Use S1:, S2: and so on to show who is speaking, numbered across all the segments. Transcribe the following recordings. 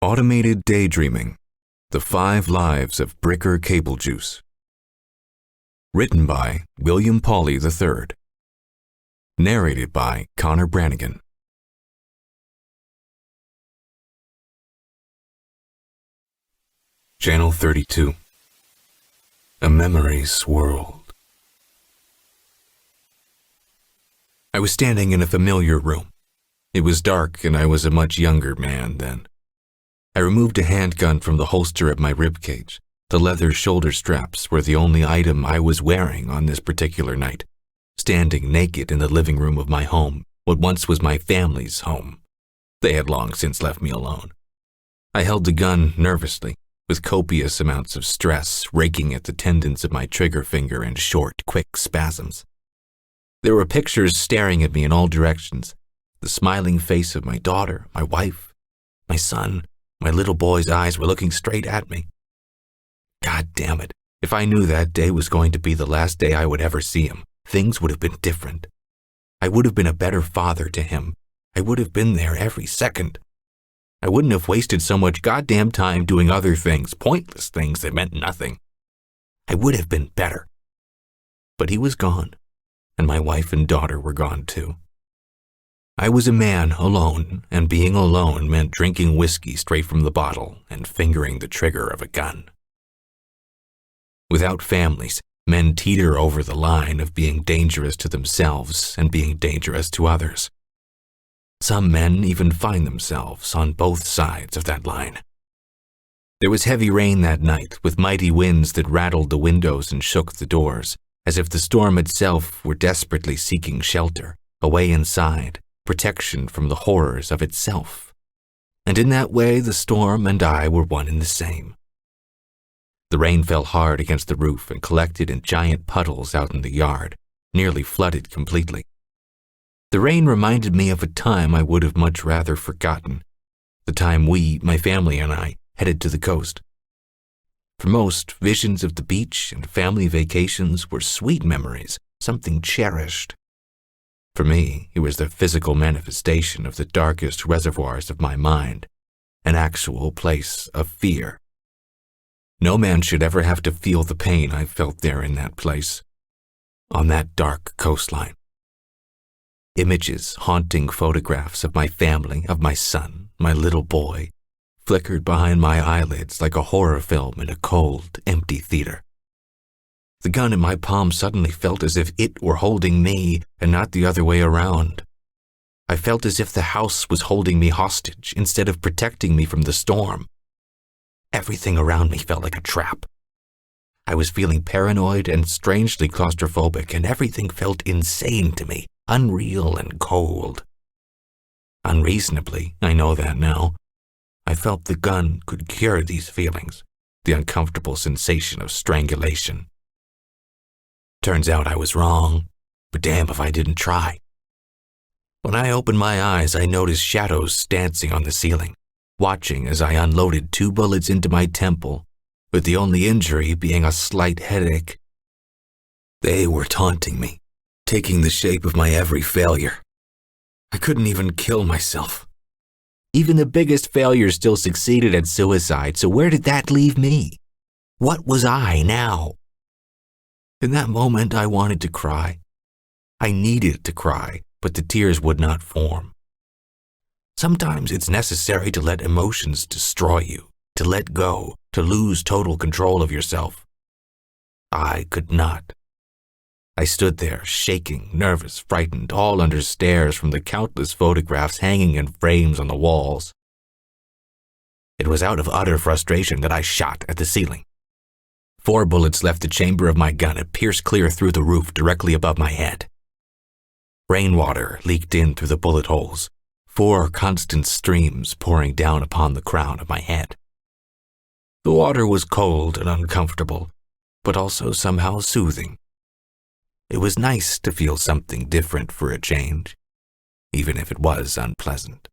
S1: Automated Daydreaming, The 5 Lives of Bricker Cablejuice. Written by William Pauley III. Narrated by Brannigan. Channel 32. A Memory Swirled. I was standing in a familiar room. It was dark and I was a much younger man then. I removed a handgun from the holster at my ribcage. The leather shoulder straps were the only item I was wearing on this particular night, standing naked in the living room of my home, what once was my family's home. They had long since left me alone. I held the gun nervously, with copious amounts of stress raking at the tendons of my trigger finger in short, quick spasms. There were pictures staring at me in all directions, the smiling face of my daughter, my wife, my son. My little boy's eyes were looking straight at me. God damn it, if I knew that day was going to be the last day I would ever see him, things would have been different. I would have been a better father to him. I would have been there every second. I wouldn't have wasted so much goddamn time doing other things, pointless things that meant nothing. I would have been better. But he was gone, and my wife and daughter were gone too. I was a man alone, and being alone meant drinking whiskey straight from the bottle and fingering the trigger of a gun. Without families, men teeter over the line of being dangerous to themselves and being dangerous to others. Some men even find themselves on both sides of that line. There was heavy rain that night, with mighty winds that rattled the windows and shook the doors, as if the storm itself were desperately seeking shelter, away inside, protection from the horrors of itself. And in that way, the storm and I were one and the same. The rain fell hard against the roof and collected in giant puddles out in the yard, nearly flooded completely. The rain reminded me of a time I would have much rather forgotten, the time we, my family and I, headed to the coast. For most, visions of the beach and family vacations were sweet memories, something cherished. For me, it was the physical manifestation of the darkest reservoirs of my mind, an actual place of fear. No man should ever have to feel the pain I felt there in that place, on that dark coastline. Images, haunting photographs of my family, of my son, my little boy, flickered behind my eyelids like a horror film in a cold, empty theater. The gun in my palm suddenly felt as if it were holding me and not the other way around. I felt as if the house was holding me hostage instead of protecting me from the storm. Everything around me felt like a trap. I was feeling paranoid and strangely claustrophobic, and everything felt insane to me, unreal and cold. Unreasonably, I know that now, I felt the gun could cure these feelings, the uncomfortable sensation of strangulation. Turns out I was wrong, but damn if I didn't try. When I opened my eyes, I noticed shadows dancing on the ceiling, watching as I unloaded 2 bullets into my temple, with the only injury being a slight headache. They were taunting me, taking the shape of my every failure. I couldn't even kill myself. Even the biggest failures still succeeded at suicide, so where did that leave me? What was I now? In that moment, I wanted to cry. I needed to cry, but the tears would not form. Sometimes it's necessary to let emotions destroy you, to let go, to lose total control of yourself. I could not. I stood there, shaking, nervous, frightened, all under stares from the countless photographs hanging in frames on the walls. It was out of utter frustration that I shot at the ceiling. 4 bullets left the chamber of my gun and pierced clear through the roof directly above my head. Rainwater leaked in through the bullet holes, 4 constant streams pouring down upon the crown of my head. The water was cold and uncomfortable, but also somehow soothing. It was nice to feel something different for a change, even if it was unpleasant.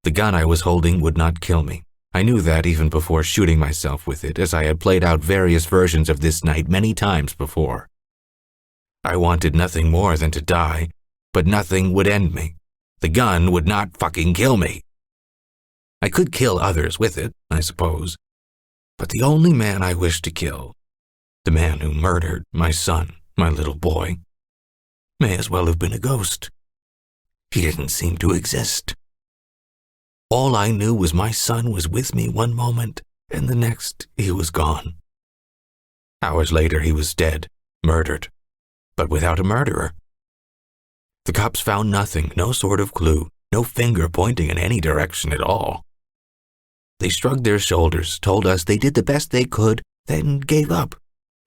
S1: The gun I was holding would not kill me. I knew that even before shooting myself with it, as I had played out various versions of this night many times before. I wanted nothing more than to die, but nothing would end me. The gun would not fucking kill me. I could kill others with it, I suppose. But the only man I wished to kill, the man who murdered my son, my little boy, may as well have been a ghost. He didn't seem to exist. All I knew was my son was with me one moment, and the next he was gone. Hours later he was dead, murdered, but without a murderer. The cops found nothing, no sort of clue, no finger pointing in any direction at all. They shrugged their shoulders, told us they did the best they could, then gave up,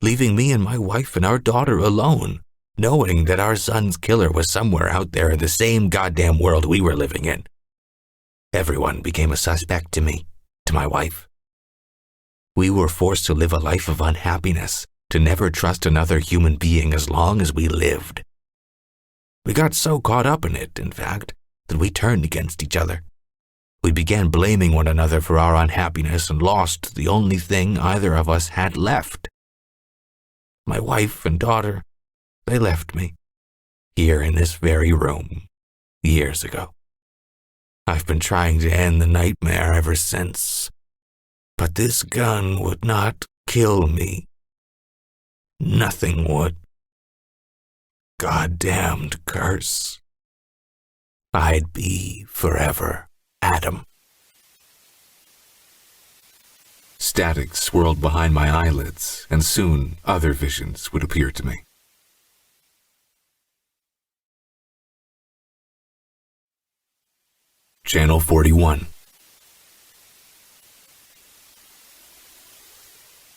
S1: leaving me and my wife and our daughter alone, knowing that our son's killer was somewhere out there in the same goddamn world we were living in. Everyone became a suspect to me, to my wife. We were forced to live a life of unhappiness, to never trust another human being as long as we lived. We got so caught up in it, in fact, that we turned against each other. We began blaming one another for our unhappiness and lost the only thing either of us had left. My wife and daughter, they left me, here in this very room, years ago. I've been trying to end the nightmare ever since, but this gun would not kill me. Nothing would. Goddamned curse. I'd be forever Adam. Static swirled behind my eyelids, and soon other visions would appear to me. Channel 41.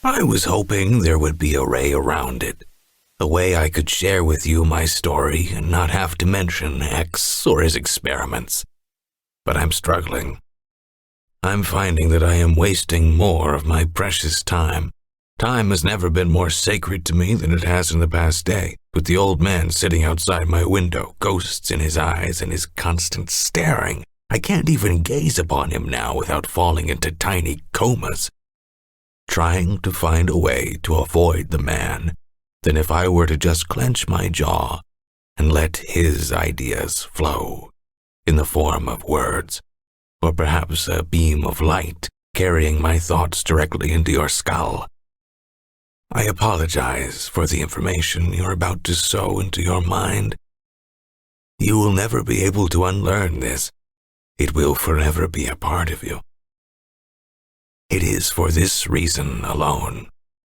S1: I was hoping there would be a way around it, a way I could share with you my story and not have to mention X or his experiments. But I'm struggling. I'm finding that I am wasting more of my precious time. Time has never been more sacred to me than it has in the past day, with the old man sitting outside my window, ghosts in his eyes and his constant staring. I can't even gaze upon him now without falling into tiny comas. Trying to find a way to avoid the man, than if I were to just clench my jaw and let his ideas flow, in the form of words, or perhaps a beam of light carrying my thoughts directly into your skull. I apologize for the information you're about to sow into your mind. You will never be able to unlearn this. It will forever be a part of you. It is for this reason alone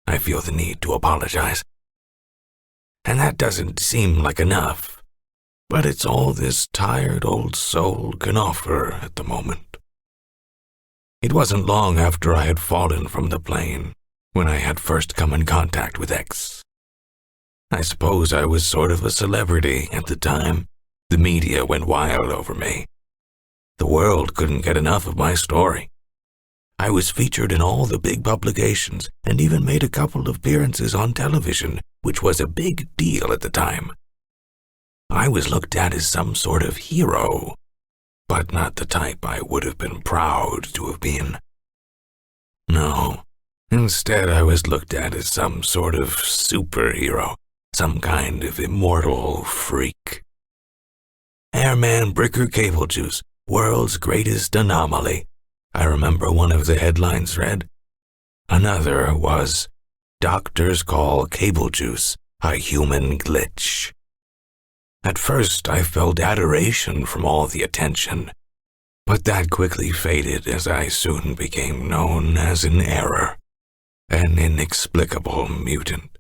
S1: I feel the need to apologize. And that doesn't seem like enough, but it's all this tired old soul can offer at the moment. It wasn't long after I had fallen from the plane when I had first come in contact with X. I suppose I was sort of a celebrity at the time. The media went wild over me. The world couldn't get enough of my story. I was featured in all the big publications and even made a couple of appearances on television, which was a big deal at the time. I was looked at as some sort of hero, but not the type I would have been proud to have been. No, instead I was looked at as some sort of superhero, some kind of immortal freak. Airman Bricker Cablejuice, world's greatest anomaly, I remember one of the headlines read. Another was, Doctors Call Cablejuice a Human Glitch. At first I felt adoration from all the attention, but that quickly faded as I soon became known as an error, an inexplicable mutant.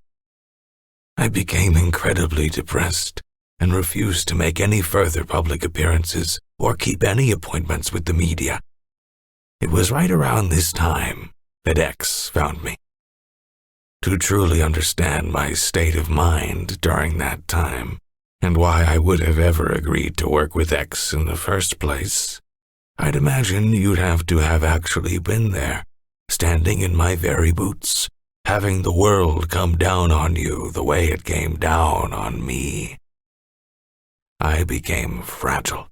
S1: I became incredibly depressed and refused to make any further public appearances or keep any appointments with the media. It was right around this time that X found me. To truly understand my state of mind during that time, and why I would have ever agreed to work with X in the first place, I'd imagine you'd have to have actually been there, standing in my very boots, having the world come down on you the way it came down on me. I became fragile.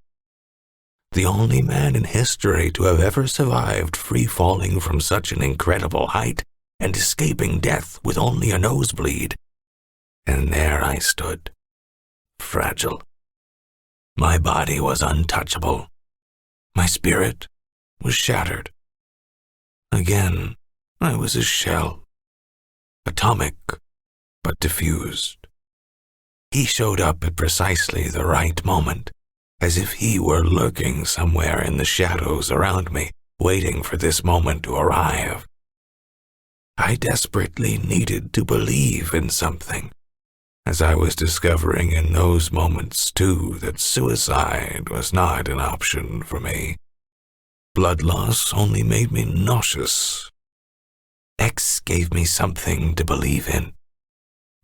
S1: The only man in history to have ever survived free-falling from such an incredible height and escaping death with only a nosebleed. And there I stood, fragile. My body was untouchable. My spirit was shattered. Again, I was a shell. Atomic, but diffused. He showed up at precisely the right moment, as if he were lurking somewhere in the shadows around me, waiting for this moment to arrive. I desperately needed to believe in something, as I was discovering in those moments, too, that suicide was not an option for me. Blood loss only made me nauseous. X gave me something to believe in.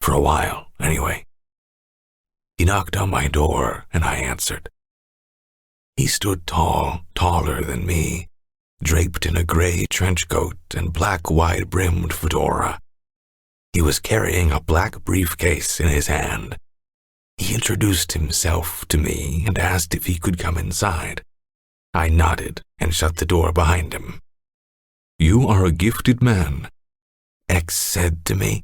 S1: For a while, anyway. He knocked on my door, and I answered. He stood tall, taller than me, draped in a gray trench coat and black wide-brimmed fedora. He was carrying a black briefcase in his hand. He introduced himself to me and asked if he could come inside. I nodded and shut the door behind him. "You are a gifted man," X said to me.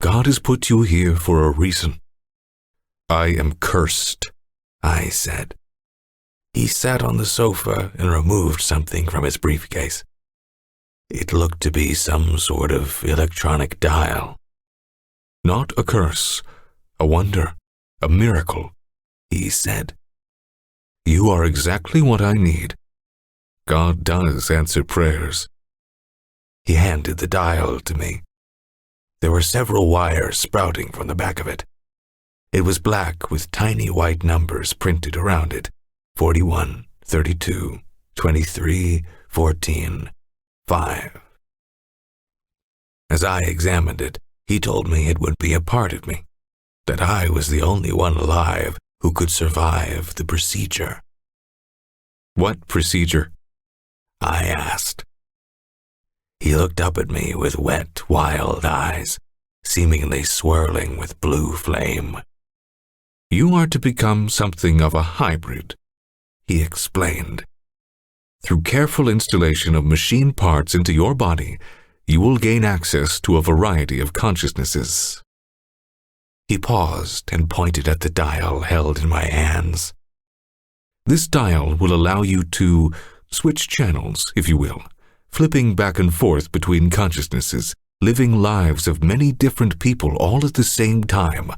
S1: "God has put you here for a reason." "I am cursed," I said. He sat on the sofa and removed something from his briefcase. It looked to be some sort of electronic dial. "Not a curse, a wonder, a miracle," he said. "You are exactly what I need. God does answer prayers." He handed the dial to me. There were several wires sprouting from the back of it. It was black with tiny white numbers printed around it. 41, 32, 23, 14, 5. As I examined it, he told me it would be a part of me, that I was the only one alive who could survive the procedure. "What procedure?" I asked. He looked up at me with wet, wild eyes, seemingly swirling with blue flame. "You are to become something of a hybrid," he explained. "Through careful installation of machine parts into your body, you will gain access to a variety of consciousnesses." He paused and pointed at the dial held in my hands. "This dial will allow you to switch channels, if you will, flipping back and forth between consciousnesses, living lives of many different people all at the same time,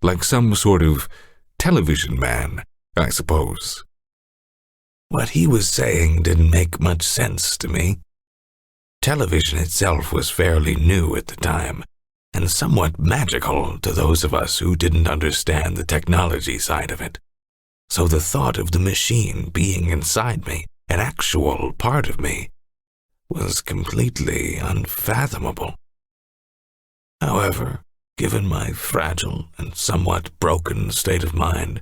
S1: like some sort of television man, I suppose." What he was saying didn't make much sense to me. Television itself was fairly new at the time, and somewhat magical to those of us who didn't understand the technology side of it. So the thought of the machine being inside me, an actual part of me, was completely unfathomable. However, given my fragile and somewhat broken state of mind,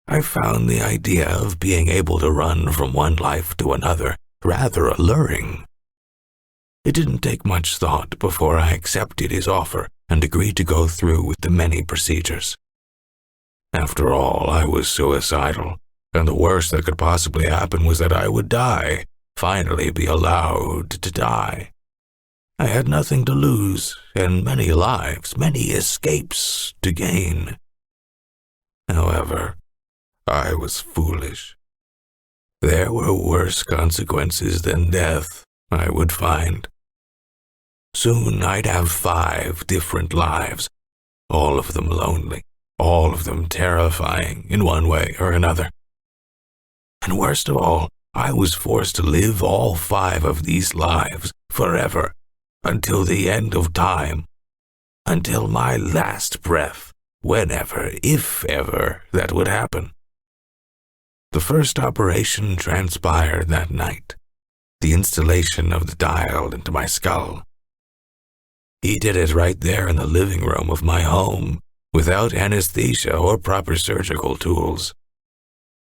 S1: I found the idea of being able to run from one life to another rather alluring. It didn't take much thought before I accepted his offer and agreed to go through with the many procedures. After all, I was suicidal, and the worst that could possibly happen was that I would die, finally be allowed to die. I had nothing to lose, and many lives, many escapes to gain. However, I was foolish. There were worse consequences than death, I would find. Soon I'd have 5 different lives, all of them lonely, all of them terrifying in one way or another. And worst of all, I was forced to live all 5 of these lives forever, until the end of time, until my last breath, whenever, if ever, that would happen. The first operation transpired that night, the installation of the dial into my skull. He did it right there in the living room of my home, without anesthesia or proper surgical tools.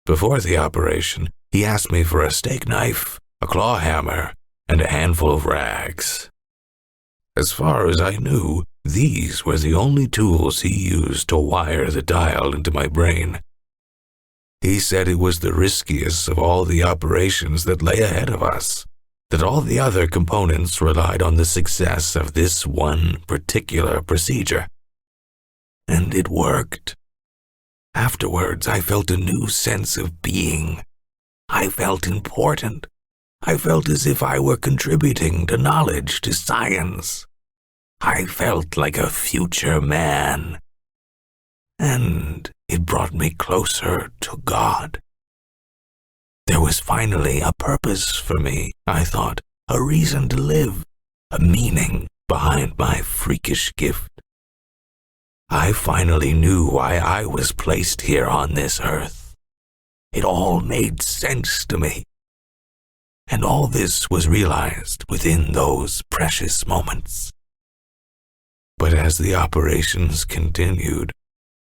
S1: Before the operation, he asked me for a steak knife, a claw hammer, and a handful of rags. As far as I knew, these were the only tools he used to wire the dial into my brain. He said it was the riskiest of all the operations that lay ahead of us, that all the other components relied on the success of this one particular procedure. And it worked. Afterwards, I felt a new sense of being. I felt important, I felt as if I were contributing to knowledge, to science. I felt like a future man. And it brought me closer to God. There was finally a purpose for me, I thought, a reason to live, a meaning behind my freakish gift. I finally knew why I was placed here on this earth. It all made sense to me. And all this was realized within those precious moments. But as the operations continued,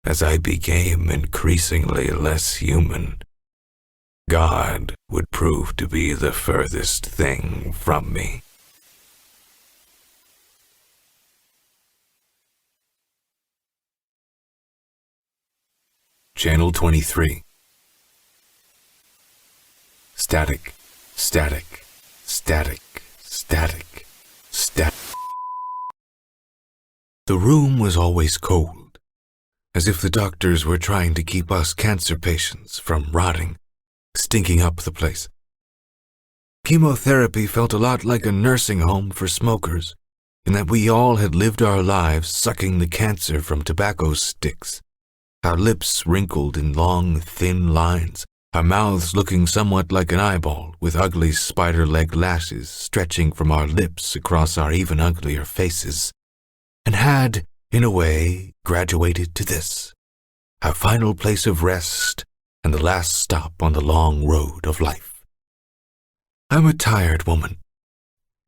S1: as I became increasingly less human, God would prove to be the furthest thing from me. Channel 23. Static, static, static, static, static. The room was always cold, as if the doctors were trying to keep us cancer patients from rotting, stinking up the place. Chemotherapy felt a lot like a nursing home for smokers, in that we all had lived our lives sucking the cancer from tobacco sticks, our lips wrinkled in long, thin lines, our mouths looking somewhat like an eyeball with ugly spider-leg lashes stretching from our lips across our even uglier faces, and had, in a way, graduated to this, our final place of rest and the last stop on the long road of life. I'm a tired woman.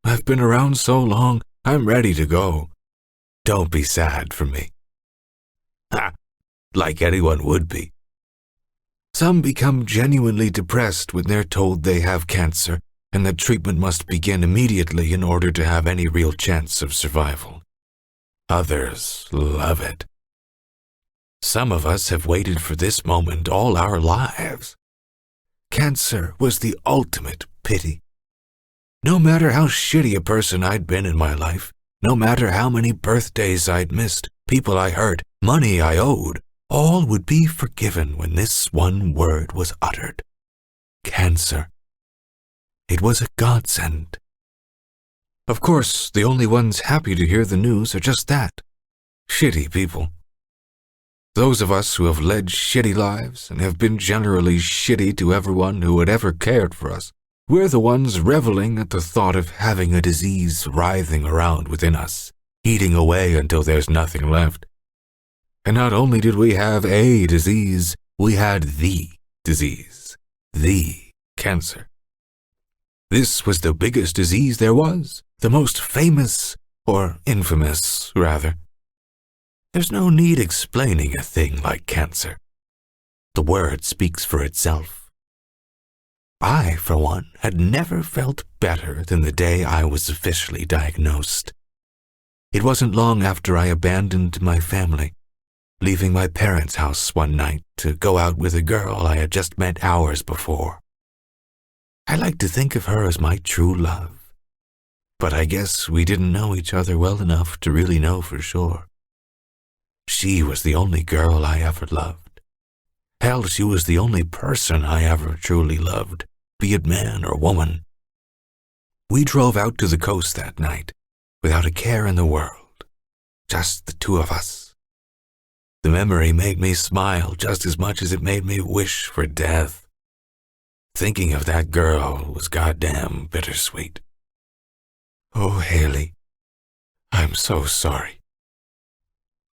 S1: I've been around so long, I'm ready to go. Don't be sad for me. Ha! Like anyone would be. Some become genuinely depressed when they're told they have cancer and that treatment must begin immediately in order to have any real chance of survival. Others love it. Some of us have waited for this moment all our lives. Cancer was the ultimate pity. No matter how shitty a person I'd been in my life, no matter how many birthdays I'd missed, people I hurt, money I owed, all would be forgiven when this one word was uttered. Cancer. It was a godsend. Of course, the only ones happy to hear the news are just that. Shitty people. Those of us who have led shitty lives and have been generally shitty to everyone who had ever cared for us, we're the ones reveling at the thought of having a disease writhing around within us, eating away until there's nothing left. And not only did we have a disease, we had the disease, the cancer. This was the biggest disease there was, the most famous, or infamous, rather. There's no need explaining a thing like cancer. The word speaks for itself. I, for one, had never felt better than the day I was officially diagnosed. It wasn't long after I abandoned my family, leaving my parents' house one night to go out with a girl I had just met hours before. I like to think of her as my true love, but I guess we didn't know each other well enough to really know for sure. She was the only girl I ever loved. Hell, she was the only person I ever truly loved, be it man or woman. We drove out to the coast that night, without a care in the world, just the two of us. The memory made me smile just as much as it made me wish for death. Thinking of that girl was goddamn bittersweet. Oh, Haley, I'm so sorry.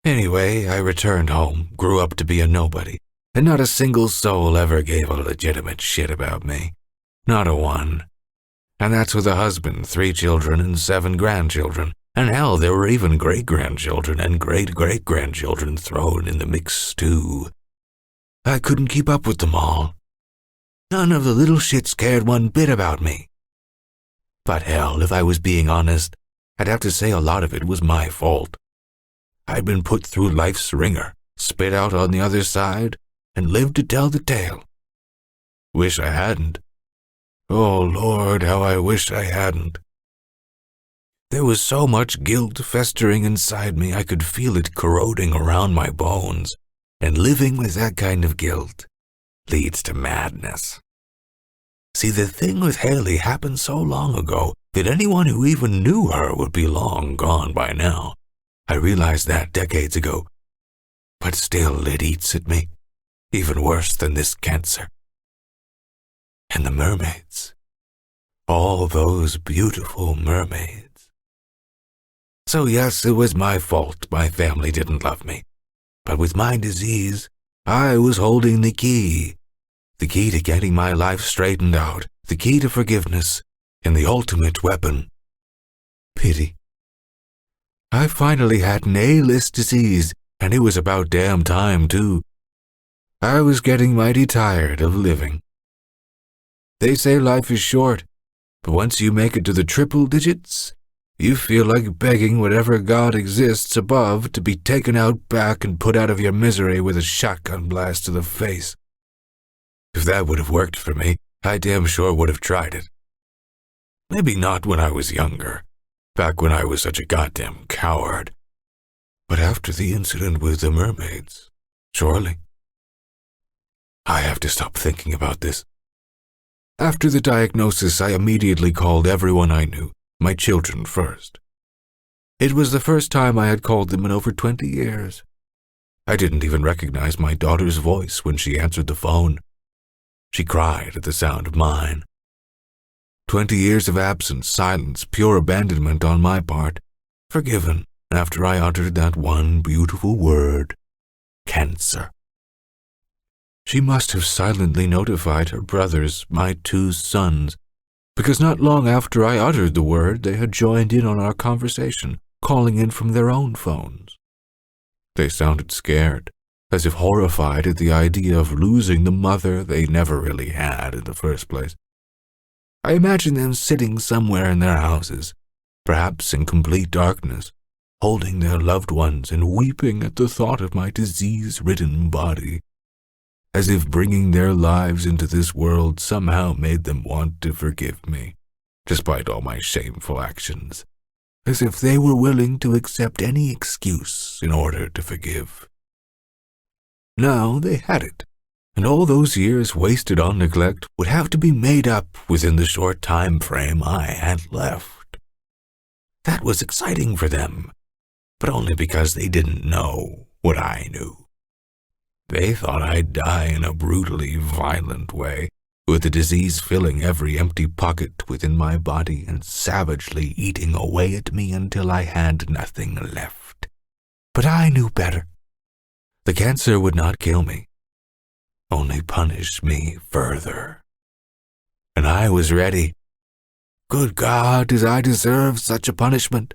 S1: Anyway, I returned home, grew up to be a nobody, and not a single soul ever gave a legitimate shit about me. Not a one. And that's with a husband, 3 children, and 7 grandchildren. And hell, there were even great-grandchildren and great-great-grandchildren thrown in the mix, too. I couldn't keep up with them all. None of the little shits cared one bit about me. But hell, if I was being honest, I'd have to say a lot of it was my fault. I'd been put through life's ringer, spit out on the other side, and lived to tell the tale. Wish I hadn't. Oh, Lord, how I wish I hadn't. There was so much guilt festering inside me I could feel it corroding around my bones, and living with that kind of guilt leads to madness. See, the thing with Haley happened so long ago that anyone who even knew her would be long gone by now. I realized that decades ago. But still, it eats at me, even worse than this cancer. And the mermaids. All those beautiful mermaids. So yes, it was my fault my family didn't love me. But with my disease, I was holding the key. The key to getting my life straightened out, the key to forgiveness, and the ultimate weapon, pity. I finally had an A-list disease, and it was about damn time, too. I was getting mighty tired of living. They say life is short, but once you make it to the triple digits, you feel like begging whatever God exists above to be taken out back and put out of your misery with a shotgun blast to the face. If that would have worked for me, I damn sure would have tried it. Maybe not when I was younger, back when I was such a goddamn coward. But after the incident with the mermaids, surely. I have to stop thinking about this. After the diagnosis, I immediately called everyone I knew, my children first. It was the first time I had called them in over 20 years. I didn't even recognize my daughter's voice when she answered the phone. She cried at the sound of mine. 20 years of absence, silence, pure abandonment on my part, forgiven after I uttered that one beautiful word, cancer. She must have silently notified her brothers, my 2 sons, because not long after I uttered the word, they had joined in on our conversation, calling in from their own phones. They sounded scared, as if horrified at the idea of losing the mother they never really had in the first place. I imagine them sitting somewhere in their houses, perhaps in complete darkness, holding their loved ones and weeping at the thought of my disease-ridden body, as if bringing their lives into this world somehow made them want to forgive me, despite all my shameful actions, as if they were willing to accept any excuse in order to forgive. Now they had it, and all those years wasted on neglect would have to be made up within the short time frame I had left. That was exciting for them, but only because they didn't know what I knew. They thought I'd die in a brutally violent way, with the disease filling every empty pocket within my body and savagely eating away at me until I had nothing left. But I knew better. The cancer would not kill me, only punish me further. And I was ready. Good God, did I deserve such a punishment?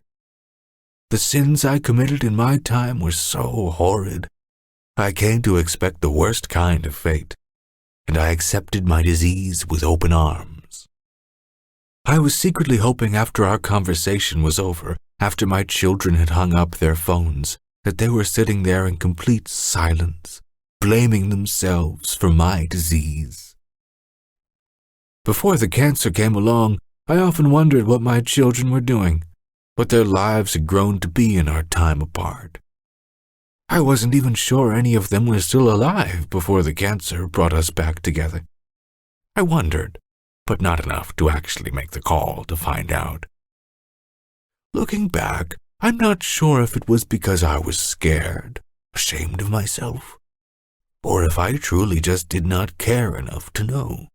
S1: The sins I committed in my time were so horrid. I came to expect the worst kind of fate, and I accepted my disease with open arms. I was secretly hoping after our conversation was over, after my children had hung up their phones, that they were sitting there in complete silence, blaming themselves for my disease. Before the cancer came along, I often wondered what my children were doing, what their lives had grown to be in our time apart. I wasn't even sure any of them were still alive before the cancer brought us back together. I wondered, but not enough to actually make the call to find out. Looking back, I'm not sure if it was because I was scared, ashamed of myself, or if I truly just did not care enough to know.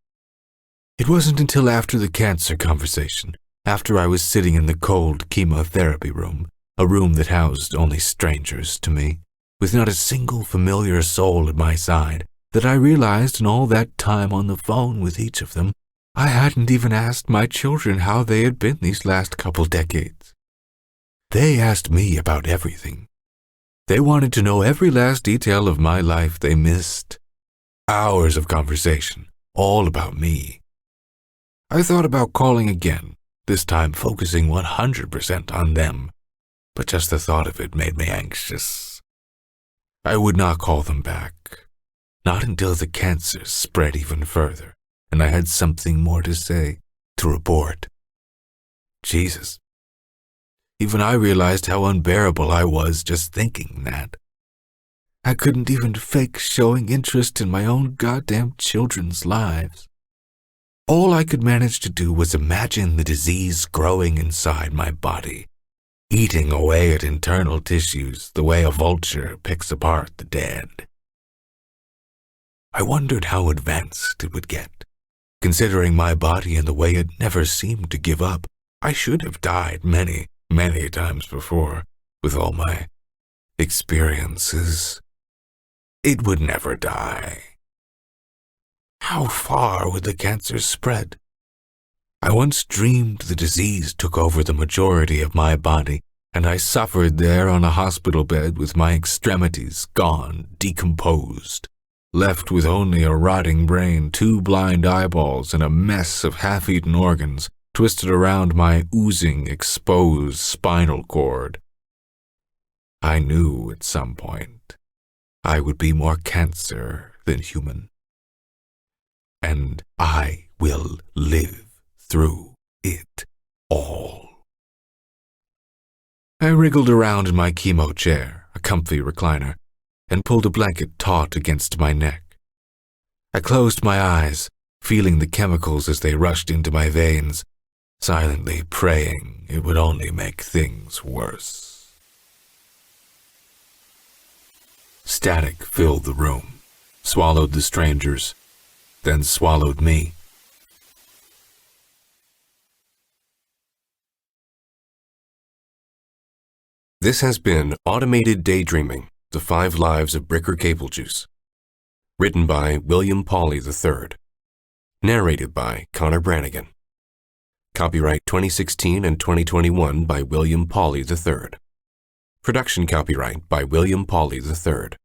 S1: It wasn't until after the cancer conversation, after I was sitting in the cold chemotherapy room, a room that housed only strangers to me, with not a single familiar soul at my side, that I realized in all that time on the phone with each of them, I hadn't even asked my children how they had been these last couple decades. They asked me about everything. They wanted to know every last detail of my life they missed. Hours of conversation, all about me. I thought about calling again, this time focusing 100% on them, but just the thought of it made me anxious. I would not call them back, not until the cancer spread even further, and I had something more to say, to report. Jesus. Even I realized how unbearable I was just thinking that. I couldn't even fake showing interest in my own goddamn children's lives. All I could manage to do was imagine the disease growing inside my body, eating away at internal tissues the way a vulture picks apart the dead. I wondered how advanced it would get. Considering my body and the way it never seemed to give up, I should have died many, many times before, with all my experiences. It would never die. How far would the cancer spread? I once dreamed the disease took over the majority of my body, and I suffered there on a hospital bed with my extremities gone, decomposed, left with only a rotting brain, 2 blind eyeballs, and a mess of half-eaten organs twisted around my oozing, exposed spinal cord. I knew at some point I would be more cancer than human. And I will live through it all. I wriggled around in my chemo chair, a comfy recliner, and pulled a blanket taut against my neck. I closed my eyes, feeling the chemicals as they rushed into my veins, silently praying it would only make things worse. Static filled the room, swallowed the strangers, then swallowed me.
S2: This has been Automated Daydreaming, The 5 Lives of Bricker Cablejuice. Written by William Pauley III. Narrated by Connor Brannigan. Copyright 2016 and 2021 by William Pauley III. Production copyright by William Pauley III.